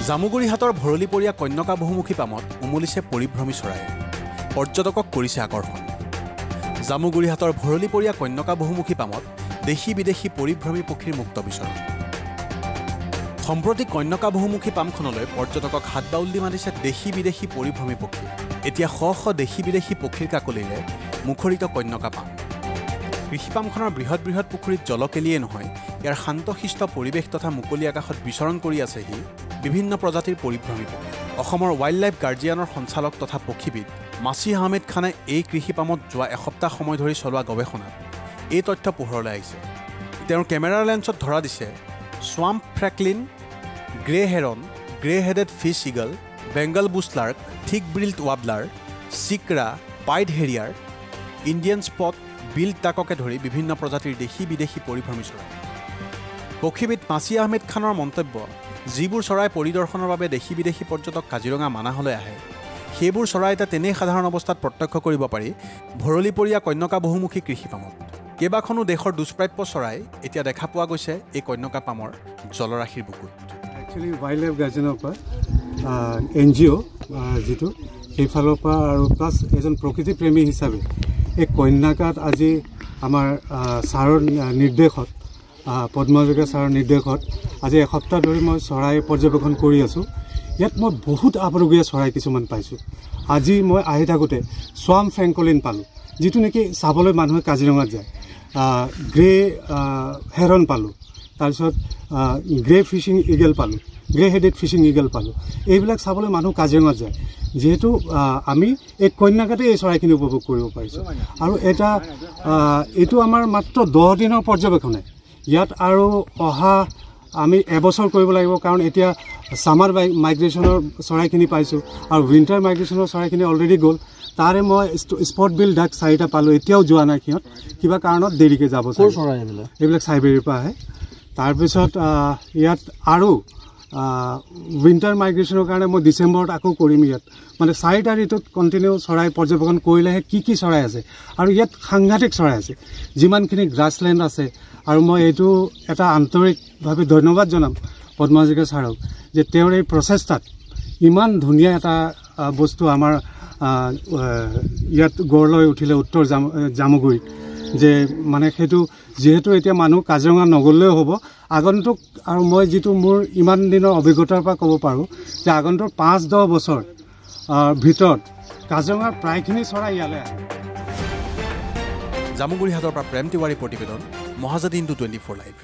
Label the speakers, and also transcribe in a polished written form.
Speaker 1: জামুগুৰিহাটৰ ভৰলীপৰীয়া কন্যকা বহুমুখী পামত উমলিছে পৰিভ্ৰমী চৰাই পৰ্যটকক কৰিছে আকৰ্ষণ জামুগুৰিহাটৰ ভৰলীপৰীয়া কন্যকা বহুমুখী পামত দেশী বিদেশী পৰিভ্ৰমী পক্ষীৰ মুক্ত বিচৰণ সম্প্ৰতি কন্যকা বহুমুখী পামখনলৈ পৰ্যটকক হাত বাউলি মাৰিছে দেশী বিদেশী পৰিভ্ৰমী পক্ষী এতিয়া শ শ দেশী বিদেশী পক্ষীৰ কাকলিৰে মুখৰিত কন্যকা পাম কৃষি পামখনৰ বৃহৎ বৃহৎ পুখুৰীত জলকেলিয়ে নহয় ইয়াৰ শান্তশিষ্ট পৰিৱেশ তথা মুকলি আকাশত বিচৰণ কৰি আছেহি বিভিন্ন প্ৰজাতিৰ পৰিভ্ৰমী পক্ষী অসমৰ ৱাইল্ড লাইফ গাৰ্জিয়ানৰ সঞ্চালক তথা পক্ষীবিদ মাছি আহমেদ খানে এই কৃষি পামত যোৱা এসপ্তাহ সময় ধৰি চলোৱা গৱেষণাত এই তথ্য পোহৰলৈ আহিছে তেওঁৰ কেমেৰাৰ লেন্সত ধৰা দিছে swamp francolin grey heron grey headed fish eagle Bengal bushlark thick billed ৱাবলাৰ চিকৰা পাইড হেৰিয়াৰ ইণ্ডিয়ান স্পট বিল টাককে ধৰি বিভিন্ন প্ৰজাতিৰ দেশী বিদেশী পৰিভ্ৰমী চৰাই পক্ষীবিদ মাছি আহমেদ খানৰ মন্তব্য যিবোৰ চৰাই পৰিদৰ্শনৰ বাবে দেশী বিদেশী পৰ্যটক কাজিৰঙা মানাহলৈ আহে সেইবোৰ চৰাই এটা তেনে সাধাৰণ অৱস্থাত প্ৰত্যক্ষ কৰিব পাৰি ভৰলীপৰীয়া কন্যকা বহুমুখী কৃষি পামত কেইবাখনো দেশৰ দুষ্প্ৰাপ্য চৰাই এতিয়া দেখা পোৱা গৈছে এই কন্যকা পামৰ জলৰাশিৰ বুকুত
Speaker 2: একচুৱেলি ৱাইল্ড লাইফ গাৰ্জেনৰ পৰা NGO যিটো সেইফালৰ পৰা আৰু প্লাছ এজন প্ৰকৃতিপ্ৰেমী হিচাপে এই কন্যাকাত আজি আমাৰ ছাৰৰ নিৰ্দেশত পদ্মজগা ছাৰৰ নিৰ্দেশত আজি এসপ্তাহ ধৰি মই চৰাই পৰ্যবেক্ষণ কৰি আছোঁ ইয়াত মই বহুত আপুৰুগীয়া চৰাই কিছুমান পাইছোঁ আজি মই আহি থাকোঁতে স্ৱাম্প ফ্ৰেংকলিন পালোঁ যিটো নেকি চাবলৈ মানুহে কাজিৰঙাত যায় গ্ৰে হেৰন পালোঁ তাৰপিছত গ্ৰে ফিচিং ইগল পালোঁ গ্ৰে হেডেড ফিচিং ইগল পালোঁ এইবিলাক চাবলৈ মানুহ কাজিৰঙাত যায় যিহেতু আমি এই কন্যাকাতে এই চৰাইখিনি উপভোগ কৰিব পাৰিছোঁ আৰু এইটো আমাৰ মাত্ৰ 10 দিনৰ পৰ্যবেক্ষণে ইয়াত আৰু অহা আমি এবছৰ কৰিব লাগিব কাৰণ এতিয়া সামাৰ মাইগ্ৰেশ্যনৰ চৰাইখিনি পাইছোঁ আৰু উইণ্টাৰ মাইগ্ৰেশ্যনৰ চৰাইখিনি অলৰেডি গ'ল তাৰে মই স্পট বিল ডাক 4টা পালোঁ এতিয়াও যোৱা নাই সিহঁত কিবা কাৰণত দেৰিকৈ যাব এইবিলাক চাইবেৰিৰ পৰা আহে তাৰপিছত ইয়াত আৰু উইণ্টাৰ মাইগ্ৰেশ্যনৰ কাৰণে মই ডিচেম্বৰত আকৌ কৰিম ইয়াত মানে 4টা ঋতুত কণ্টিনিউ চৰাই পৰ্যবেক্ষণ কৰিলেহে কি চৰাই আছে আৰু ইয়াত সাংঘাতিক চৰাই আছে যিমানখিনি গ্ৰাছলেণ্ড আছে আৰু মই এইটো এটা আন্তৰিকভাৱে ধন্যবাদ জনাম পদ্মজগা ছাৰক যে তেওঁৰ এই প্ৰচেষ্টাত ইমান ধুনীয়া এটা বস্তু আমাৰ ইয়াত গঢ় লৈ উঠিলে উত্তৰ জামুগুৰিত যে মানে সেইটো যিহেতু এতিয়া মানুহ কাজিৰঙা নগ'লেও হ'ব আগন্তুক আৰু মই যিটো মোৰ ইমান দিনৰ অভিজ্ঞতাৰ পৰা ক'ব পাৰোঁ যে আগন্তুক 5-10 বছৰ ভিতৰত কাজিৰঙাৰ প্ৰায়খিনি চৰাই ইয়ালৈ আহে
Speaker 1: জামুগুৰিহাটৰ পৰা প্ৰেম তিৱাৰী প্ৰতিবেদন মহাজাতি ইন্দু 24 লাইভ